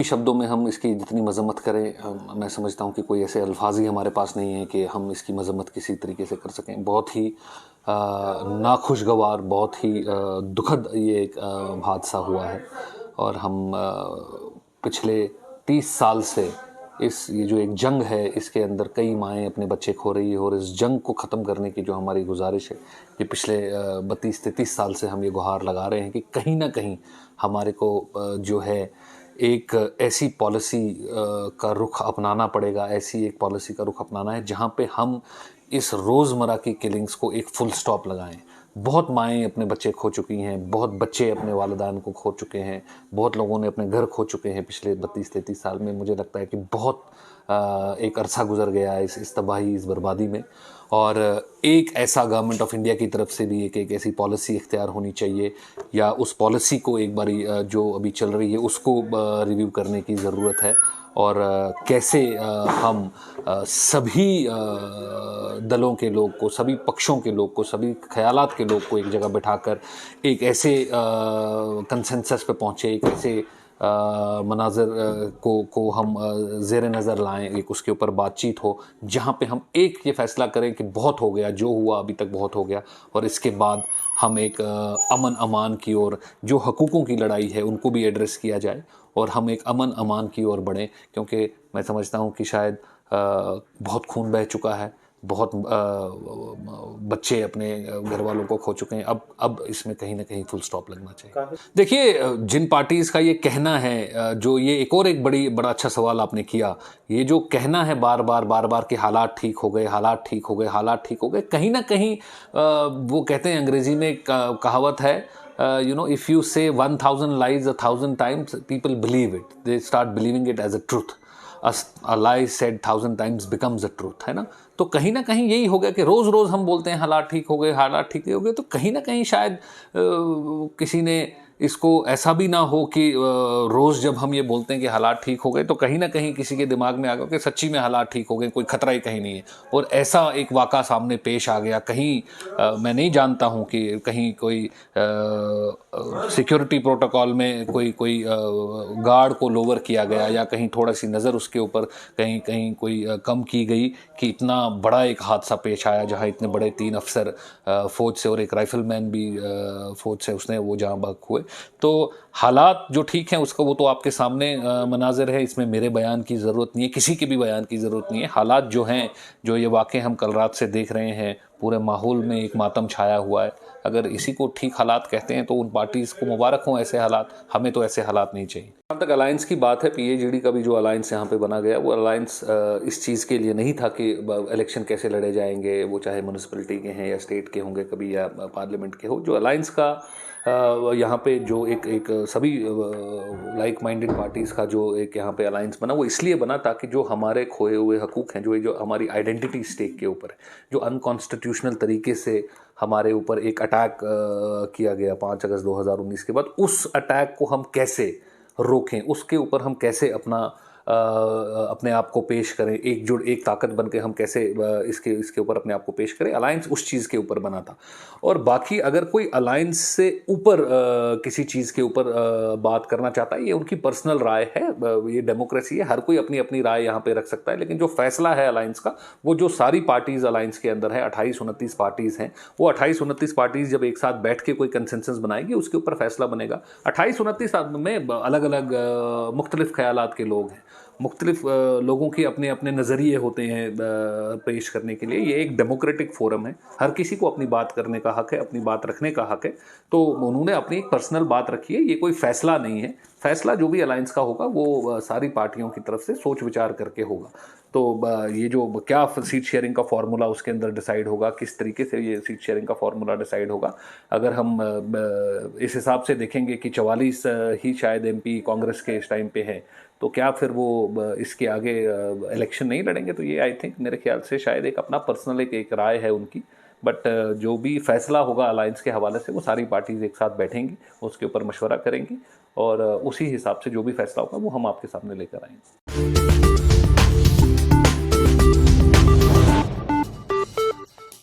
शब्दों में हम इसकी जितनी मजम्मत करें, मैं समझता हूँ कि कोई ऐसे अल्फाज ही हमारे पास नहीं है कि हम इसकी मजम्मत किसी तरीके से कर सकें। बहुत ही नाखुशगवार, बहुत ही दुखद ये एक हादसा हुआ है और हम पिछले 30 साल से ये जो एक जंग है, इसके अंदर कई माएँ अपने बच्चे खो रही है और इस जंग को ख़त्म करने की जो हमारी गुजारिश है, ये पिछले 32-33 साल से हम ये गुहार लगा रहे हैं कि कहीं ना कहीं हमारे को जो है एक ऐसी पॉलिसी का रुख अपनाना पड़ेगा, ऐसी एक पॉलिसी का रुख अपनाना है जहाँ पे हम इस रोज़मर्रा की किलिंग्स को एक फुल स्टॉप लगाएं। बहुत माएँ अपने बच्चे खो चुकी हैं, बहुत बच्चे अपने वालिदैन को खो चुके हैं, बहुत लोगों ने अपने घर खो चुके हैं पिछले 32-33 साल में। मुझे लगता है कि बहुत एक अरसा गुजर गया है इस तबाही, इस बर्बादी में। और एक ऐसा गवर्नमेंट ऑफ इंडिया की तरफ से भी एक ऐसी पॉलिसी इख्तियार होनी चाहिए, या उस पॉलिसी को एक बारी जो अभी चल रही है उसको रिव्यू करने की ज़रूरत है। और कैसे हम सभी दलों के लोग को, सभी पक्षों के लोग को, सभी ख्यालात के लोग को एक जगह बिठाकर एक ऐसे कंसेंसस पे पहुँचे, एक ऐसे मनाज़र को हम ज़ेर नज़र लाएं, एक उसके ऊपर बातचीत हो जहाँ पे हम एक ये फ़ैसला करें कि बहुत हो गया, जो हुआ अभी तक बहुत हो गया, और इसके बाद हम एक अमन अमान की ओर, जो हकूक़ों की लड़ाई है उनको भी एड्रेस किया जाए और हम एक अमन अमान की ओर बढ़ें। क्योंकि मैं समझता हूँ कि शायद बहुत खून बह चुका है, बहुत बच्चे अपने घर वालों को खो चुके हैं। अब इसमें कहीं ना कहीं फुल स्टॉप लगना चाहिए। देखिए, जिन पार्टीज़ का ये कहना है, जो ये एक बड़ा अच्छा सवाल आपने किया, ये जो कहना है बार बार कि हालात ठीक हो गए, हालात ठीक हो गए, हालात ठीक हो गए, कहीं ना कहीं वो कहते हैं, अंग्रेज़ी में कहावत है, if you say 1000 lies 1000 times, people believe it. They start believing it as a truth. A lie said 1000 times becomes a truth, है ना। तो कहीं ना कहीं यही हो गया कि रोज़ रोज़ हम बोलते हैं हालात ठीक हो गए, हालात ठीक हो गए, तो कहीं ना कहीं शायद किसी ने इसको ऐसा भी ना हो कि रोज़ जब हम ये बोलते हैं कि हालात ठीक हो गए, तो कहीं ना कहीं किसी के दिमाग में आ गया कि सच्ची में हालात ठीक हो गए, कोई खतरा ही कहीं नहीं है। और ऐसा एक वाक़ा सामने पेश आ गया कहीं, मैं नहीं जानता हूँ कि कहीं कोई सिक्योरिटी प्रोटोकॉल में कोई गार्ड को लोअर किया गया, या कहीं थोड़ा सी नज़र उसके ऊपर कहीं कोई कम की गई कि इतना बड़ा एक हादसा पेश आया जहाँ इतने बड़े 3 अफसर फ़ौज से और एक राइफलमैन भी फ़ौज से, उसने वो जहाँ बहक हुए। तो हालात जो ठीक हैं उसका वो तो आपके सामने मनाज़र है, इसमें मेरे बयान की ज़रूरत नहीं है, किसी के भी बयान की ज़रूरत नहीं है। हालात जो हैं, जो ये वाक़े हम कल रात से देख रहे हैं, पूरे माहौल में एक मातम छाया हुआ है। अगर इसी को ठीक हालात कहते हैं तो उन पार्टीज़ को मुबारक हों ऐसे हालात, हमें तो ऐसे हालात नहीं चाहिए। जहाँ तक अलायंस की बात है, पीएचडी का भी जो अलायंस यहाँ पे बना गया, वो अलायंस इस चीज़ के लिए नहीं था कि इलेक्शन कैसे लड़े जाएंगे, वो चाहे म्यूनिसिपैलिटी के हैं या स्टेट के होंगे कभी, या पार्लियामेंट के हो। जो अलायंस का यहाँ पे जो एक सभी लाइक माइंडेड पार्टीज़ का जो एक यहाँ पे अलायंस बना, वो इसलिए बना ताकि जो हमारे खोए हुए हकूक़ हैं, जो हमारी आइडेंटिटी स्टेक के ऊपर है, जो अनकॉन्स्टिट्यूशनल तरीके से हमारे ऊपर एक अटैक किया गया 5 अगस्त 2019 के बाद, उस अटैक को हम कैसे रोकें, उसके ऊपर हम कैसे अपने आप को पेश करें, एक ताकत बन के हम कैसे इसके ऊपर अपने आप को पेश करें। अलायंस उस चीज़ के ऊपर बना था। और बाकी अगर कोई अलायंस से ऊपर किसी चीज़ के ऊपर बात करना चाहता है, ये उनकी पर्सनल राय है, ये डेमोक्रेसी है, हर कोई अपनी अपनी राय यहाँ पे रख सकता है। लेकिन जो फैसला है अलायंस का, वो जो सारी पार्टीज़ अलायंस के अंदर है, 28-29 पार्टीज़ हैं, वो 28-29 पार्टीज़ जब एक साथ बैठ के कोई कंसेंसस बनाएगी, उसके ऊपर फैसला बनेगा। 28-29 में अलग अलग मुख्तलिफ ख्यालात के लोग हैं, मुख्तलिफ लोगों के अपने अपने नज़रिए होते हैं पेश करने के लिए। ये एक डेमोक्रेटिक फोरम है, हर किसी को अपनी बात करने का हक है, अपनी बात रखने का हक है। तो उन्होंने अपनी एक पर्सनल बात रखी है, ये कोई फैसला नहीं है। फैसला जो भी अलायंस का होगा वो सारी पार्टियों की तरफ से सोच विचार करके होगा। तो ये जो क्या सीट शेयरिंग का फार्मूला उसके अंदर डिसाइड होगा, किस तरीके से ये सीट शेयरिंग का फार्मूला डिसाइड होगा, अगर हम इस हिसाब से देखेंगे कि 44 ही शायद एमपी कांग्रेस के इस टाइम पे हैं, तो क्या फिर वो इसके आगे इलेक्शन नहीं लड़ेंगे? तो ये आई थिंक, मेरे ख्याल से शायद एक अपना पर्सनल एक राय है उनकी। बट जो भी फैसला होगा अलायंस के हवाले से, वो सारी पार्टीज एक साथ बैठेंगी, उसके ऊपर मशवरा करेंगी, और उसी हिसाब से जो भी फैसला होगा वो हम आपके सामने लेकर आएंगे।